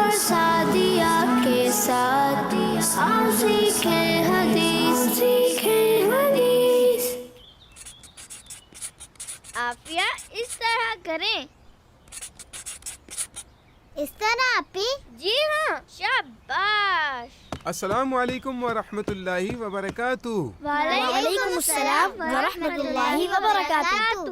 اور سعدیہ کے ساتھ آؤ سیکھیں حدیث، سیکھیں حدیث۔ عافیہ اس طرح کریں۔ اس طرح آپی؟ جی ہاں، شاباش۔ السلام علیکم ورحمۃ اللہ وبرکاتہ۔ وعلیکم السلام ورحمۃ اللہ وبرکاتہ۔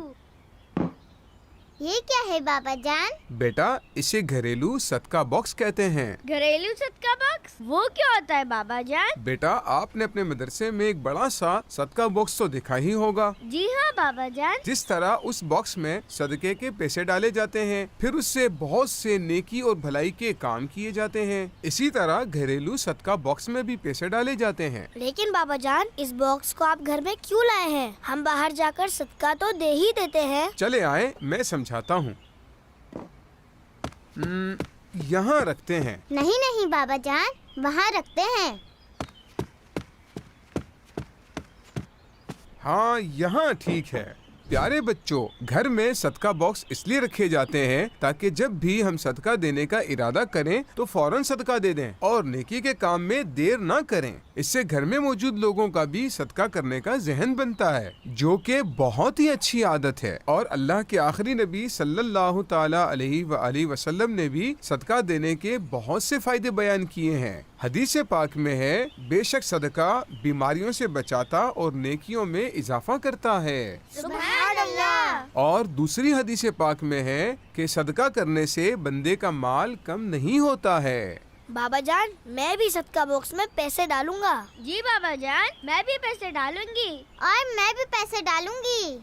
یہ کیا ہے بابا جان؟ بیٹا اسے گھریلو صدقہ باکس کہتے ہیں۔ گھریلو صدقہ باکس وہ کیا ہوتا ہے بابا جان؟ بیٹا آپ نے اپنے مدرسے میں ایک بڑا سا صدقہ باکس تو دیکھا ہی ہوگا۔ جی ہاں بابا جان۔ جس طرح اس باکس میں صدقے کے پیسے ڈالے جاتے ہیں، پھر اس سے بہت سے نیکی اور بھلائی کے کام کیے جاتے ہیں، اسی طرح گھریلو صدقہ باکس میں بھی پیسے ڈالے جاتے ہیں۔ لیکن بابا جان اس باکس کو آپ گھر میں کیوں لائے ہیں؟ ہم باہر جا کر صدقہ تو دے ہی دیتے ہیں۔ چلے آئے میں سمجھاتا ہوں۔ یہاں رکھتے ہیں۔ نہیں بابا جان، وہاں رکھتے ہیں۔ ہاں یہاں ٹھیک ہے۔ پیارے بچوں، گھر میں صدقہ باکس اس لیے رکھے جاتے ہیں تاکہ جب بھی ہم صدقہ دینے کا ارادہ کریں تو فوراً صدقہ دے دیں اور نیکی کے کام میں دیر نہ کریں۔ اس سے گھر میں موجود لوگوں کا بھی صدقہ کرنے کا ذہن بنتا ہے، جو کہ بہت ہی اچھی عادت ہے، اور اللہ کے آخری نبی صلی اللہ تعالی علیہ وآلہ وسلم نے بھی صدقہ دینے کے بہت سے فائدے بیان کیے ہیں۔ حدیث پاک میں ہے، بے شک صدقہ بیماریوں سے بچاتا اور نیکیوں میں اضافہ کرتا ہے۔ سبحان اللہ۔ اور دوسری حدیث پاک میں ہے کہ صدقہ کرنے سے بندے کا مال کم نہیں ہوتا ہے۔ بابا جان میں بھی صدقہ باکس میں پیسے ڈالوں گا۔ جی بابا جان، میں بھی پیسے ڈالوں گی۔ اور میں بھی پیسے ڈالوں گی۔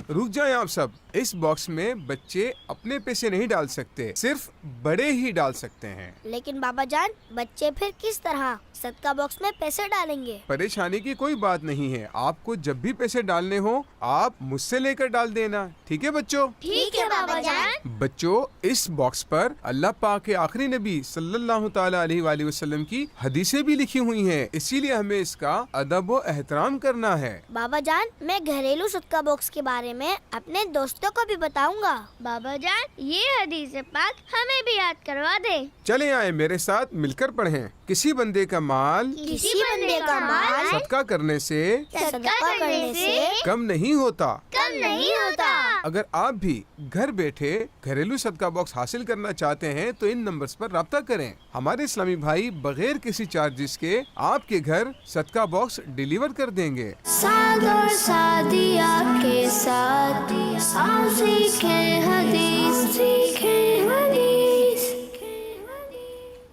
رک جائیں آپ سب، اس باکس میں بچے اپنے پیسے نہیں ڈال سکتے، صرف بڑے ہی ڈال سکتے ہیں۔ لیکن بابا جان بچے پھر کس طرح صدقہ باکس میں پیسے ڈالیں گے؟ پریشانی کی کوئی بات نہیں ہے، آپ کو جب بھی پیسے ڈالنے ہو آپ مجھ سے لے کر ڈال دینا، ٹھیک ہے بچوں؟ ٹھیک ہے بابا جان۔ بچوں اس باکس پر اللہ پاک کے آخری نبی صلی اللہ تعالی علیہ وآلہ وسلم کی حدیثیں بھی لکھی ہوئی ہیں، اسی لیے ہمیں اس کا ادب و احترام کرنا ہے۔ بابا جان میں گھریلو صدقہ باکس کے بارے میں اپنے دوستوں کو بھی بتاؤں گا۔ بابا جان یہ حدیث پاک ہمیں بھی یاد کروا دے۔ چلے آئے میرے ساتھ مل کر پڑھیں۔ کسی بندے کا مال کسی بندے کا مال صدقہ کرنے سے صدقہ کرنے سے کم نہیں ہوتا۔ کم نہیں ہوتا۔ اگر آپ بھی گھر بیٹھے گھریلو صدقہ باکس حاصل کرنا چاہتے ہیں تو ان نمبرز پر رابطہ کریں۔ ہمارے اسلامی بھائی بغیر کسی چارجز کے آپ کے گھر صدقہ باکس ڈیلیور کر دیں گے۔ سعد اور سعدیہ کے ساتھ آؤ سیکھیں حدیث، سیکھیں حدیث۔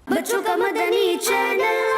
بچوں کا مدنی چینل